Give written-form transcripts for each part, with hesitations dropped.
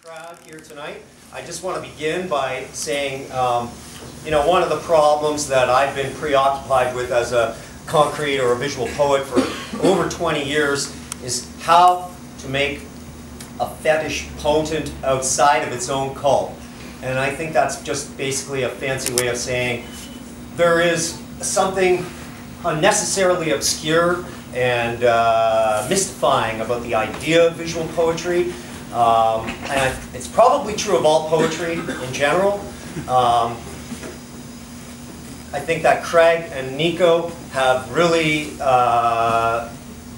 Crag here tonight. I just want to begin by saying, you know, one of the problems that I've been preoccupied with as a concrete or a visual poet for over 20 years is how to make a fetish potent outside of its own cult. And I think that's just basically a fancy way of saying there is something unnecessarily obscure and mystifying about the idea of visual poetry. And it's probably true of all poetry in general. I think that Crag and Nico have really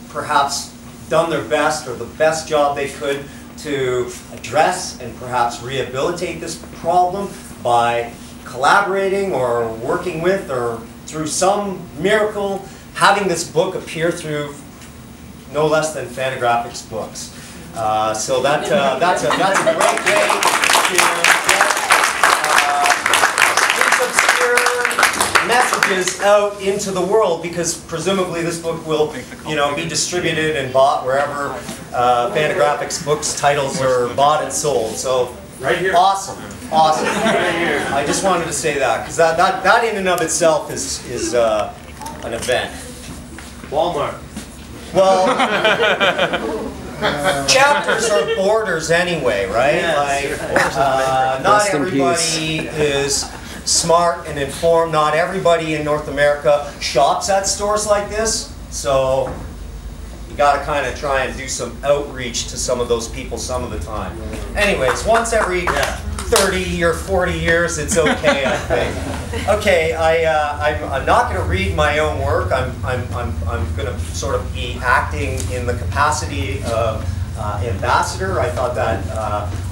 perhaps done their best, or the best job they could, to address and perhaps rehabilitate this problem by collaborating or working with, or through some miracle, having this book appear through no less than Fantagraphics books. So that's a great way to get these obscure messages out into the world, because presumably this book will, you know, be distributed and bought wherever Fantagraphics books titles are bought and sold. So right here. Awesome, awesome. Right here. I just wanted to say that, because that in and of itself is an event. Walmart. Well, chapters are borders anyway, right? Yes. Like, not everybody is smart and informed. Not everybody in North America shops at stores like this. So you got to kind of try and do some outreach to some of those people some of the time. Anyways, once every 30 or 40 years, it's okay, I think. Okay, I'm not going to read my own work. I'm going to sort of be acting in the capacity of ambassador. I thought that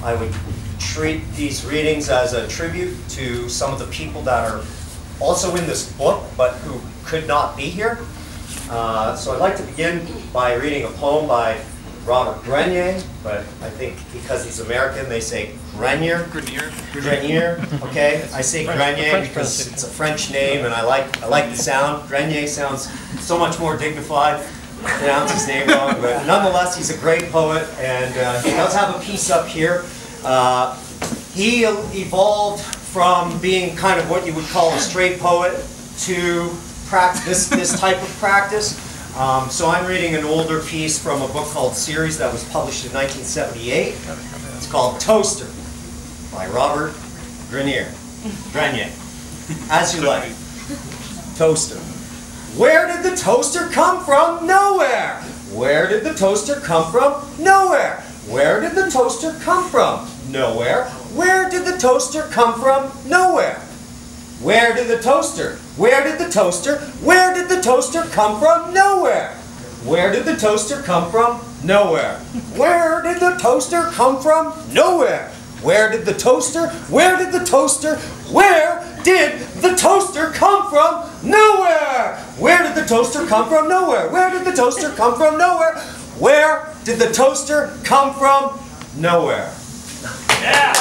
I would treat these readings as a tribute to some of the people that are also in this book, but who could not be here. So I'd like to begin by reading a poem by Robert Grenier, but I think because he's American, they say Grenier. Grenier. Okay, I say Grenier because it's a French name, and I like the sound. Grenier sounds so much more dignified. I pronounce his name wrong, but nonetheless, he's a great poet, and he does have a piece up here. He evolved from being kind of what you would call a straight poet to practice this type of practice. So I'm reading an older piece from a book called Series that was published in 1978. It's called Toaster by Robert Grenier. As you like. Toaster. Where did the toaster come from? Nowhere. Where did the toaster come from? Nowhere. Where did the toaster come from? Nowhere. Where did the toaster come from? Nowhere. Where did the toaster? Where did the toaster? Where did the toaster come from? Nowhere. Where did the toaster come from? Nowhere. Where did the toaster come from? Nowhere. Where did the toaster? Where did the toaster? Where did the toaster come from? Nowhere. Where did the toaster come from? Nowhere. Where did the toaster come from? Nowhere. Where did the toaster come from? Nowhere. Yeah.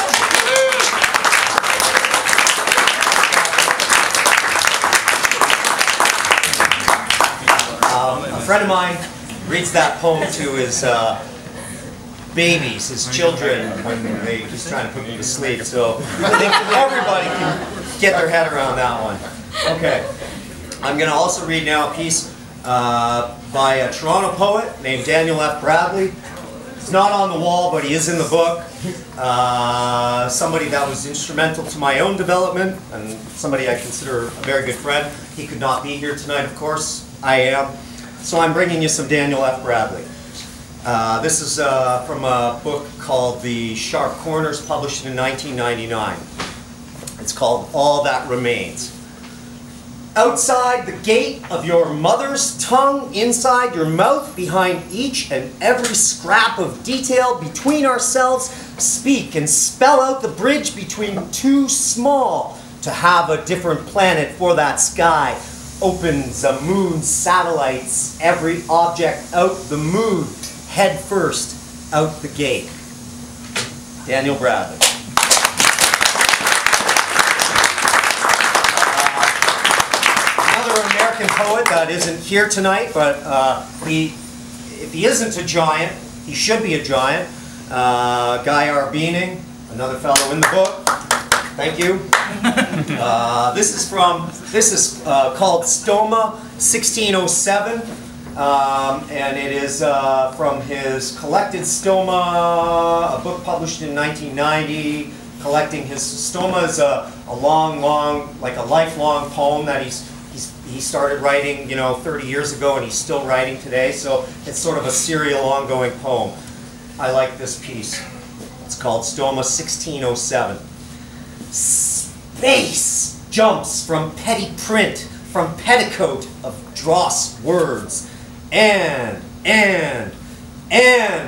A friend of mine reads that poem to his babies, his children, when he's trying to put them to sleep. So I think everybody can get their head around that one. Okay. I'm going to also read now a piece by a Toronto poet named Daniel F. Bradley. It's not on the wall, but he is in the book. Somebody that was instrumental to my own development, and somebody I consider a very good friend. He could not be here tonight, of course. I am. So I'm bringing you some Daniel F. Bradley. This is from a book called The Sharp Corners, published in 1999. It's called All That Remains. Outside the gate of your mother's tongue, inside your mouth, behind each and every scrap of detail between ourselves, speak and spell out the bridge between too small to have a different planet for that sky. Opens a moon's satellites, every object out the moon, head first out the gate. Daniel Bradley. Another American poet that isn't here tonight, but if he isn't a giant, he should be a giant. Guy Arbening, another fellow in the book. Thank you. This is called Stoma 1607, and it is from his collected Stoma, a book published in 1990, collecting his Stoma is a long, like a lifelong poem that he started writing, 30 years ago, and he's still writing today. So it's sort of a serial, ongoing poem. I like this piece. It's called Stoma 1607. Space jumps from petty print, from petticoat of dross words, and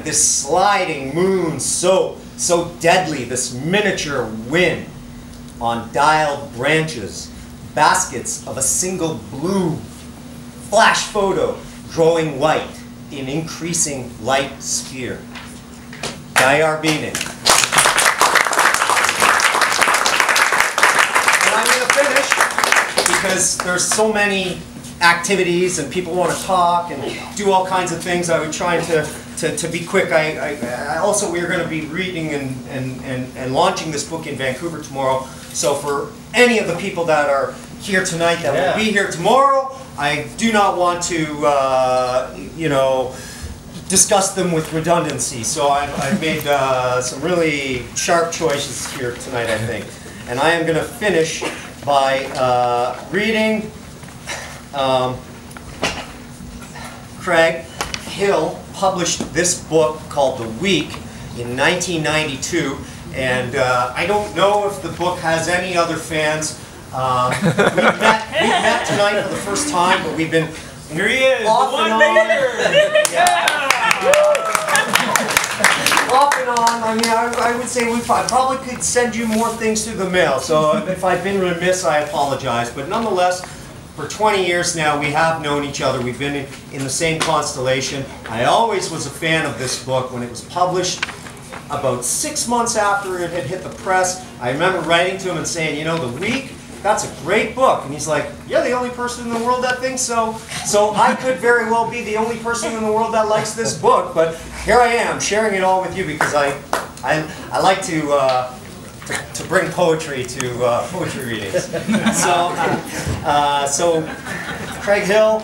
this sliding moon so deadly, this miniature wind on dialed branches, baskets of a single blue, flash photo growing white in increasing light sphere. Guy Arbening. And I'm going to finish because there's so many activities and people want to talk and do all kinds of things. I would try to be quick. Also, we're going to be reading and launching this book in Vancouver tomorrow. So for any of the people that are here tonight that will be here tomorrow, I do not want to, discuss them with redundancy. So I've made some really sharp choices here tonight, I think. And I am going to finish by reading Crag Hill published this book called The Week in 1992, and I don't know if the book has any other fans. We've met tonight for the first time, but we've been here he is, off and on. Off and on. I mean, I would say I probably could send you more things through the mail. So if I've been remiss, I apologize. But nonetheless, for 20 years now, we have known each other. We've been in the same constellation. I always was a fan of this book. When it was published, about 6 months after it had hit the press, I remember writing to him and saying, The Week, that's a great book. And he's like, you're the only person in the world that thinks so. So I could very well be the only person in the world that likes this book. But here I am, sharing it all with you because I like to bring poetry to poetry readings. So Crag Hill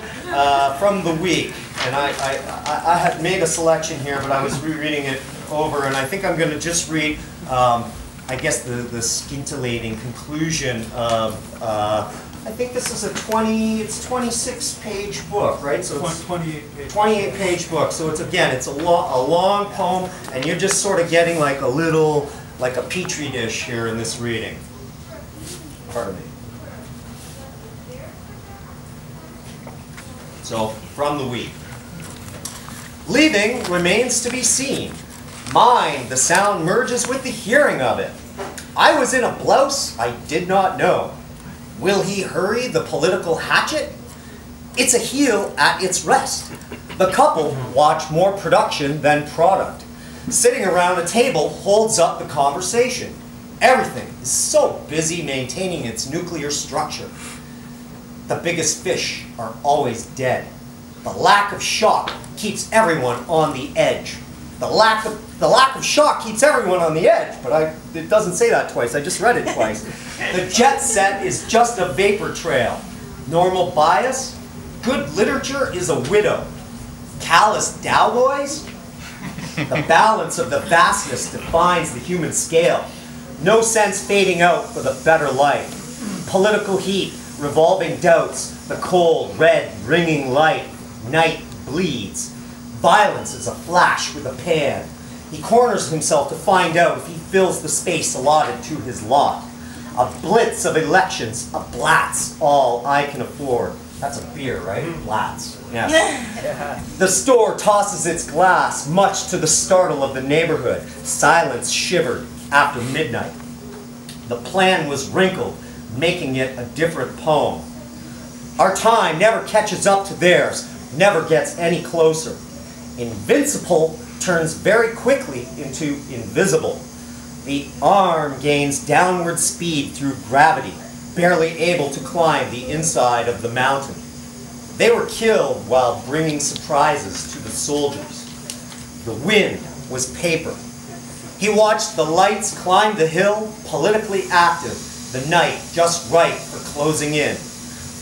from The Week, and I had made a selection here, but I was rereading it over, and I think I'm going to just read, I guess, the scintillating conclusion of. I think this is it's 26-page book, right? So it's 28-page book. So it's a long poem, and you're just sort of getting like a petri dish here in this reading. Pardon me. So, from The Week. Leaving remains to be seen. Mine, the sound merges with the hearing of it. I was in a blouse I did not know. Will he hurry the political hatchet? It's a heel at its rest. The couple watch more production than product. Sitting around a table holds up the conversation. Everything is so busy maintaining its nuclear structure. The biggest fish are always dead. The lack of shock keeps everyone on the edge. The lack of shock keeps everyone on the edge, but it doesn't say that twice. I just read it twice. The jet set is just a vapor trail. Normal bias? Good literature is a widow. Callous dowboys? The balance of the vastness defines the human scale. No sense fading out for the better life. Political heat, revolving doubts, the cold, red, ringing light. Night bleeds. Violence is a flash with a pan. He corners himself to find out if he fills the space allotted to his lot. A blitz of elections, a blatz, all I can afford. That's a beer, right? Blatz. Yeah. The store tosses its glass, much to the startle of the neighborhood. Silence shivered after midnight. The plan was wrinkled, making it a different poem. Our time never catches up to theirs, never gets any closer. Invincible turns very quickly into invisible. The arm gains downward speed through gravity, barely able to climb the inside of the mountain. They were killed while bringing surprises to the soldiers. The wind was paper. He watched the lights climb the hill, politically active, the night just right for closing in.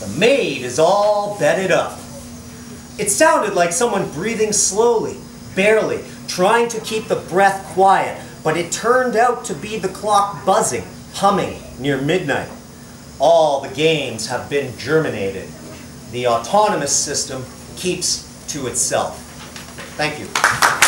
The maid is all bedded up. It sounded like someone breathing slowly, barely, trying to keep the breath quiet, but it turned out to be the clock buzzing, humming near midnight. All the games have been germinated. The autonomous system keeps to itself. Thank you.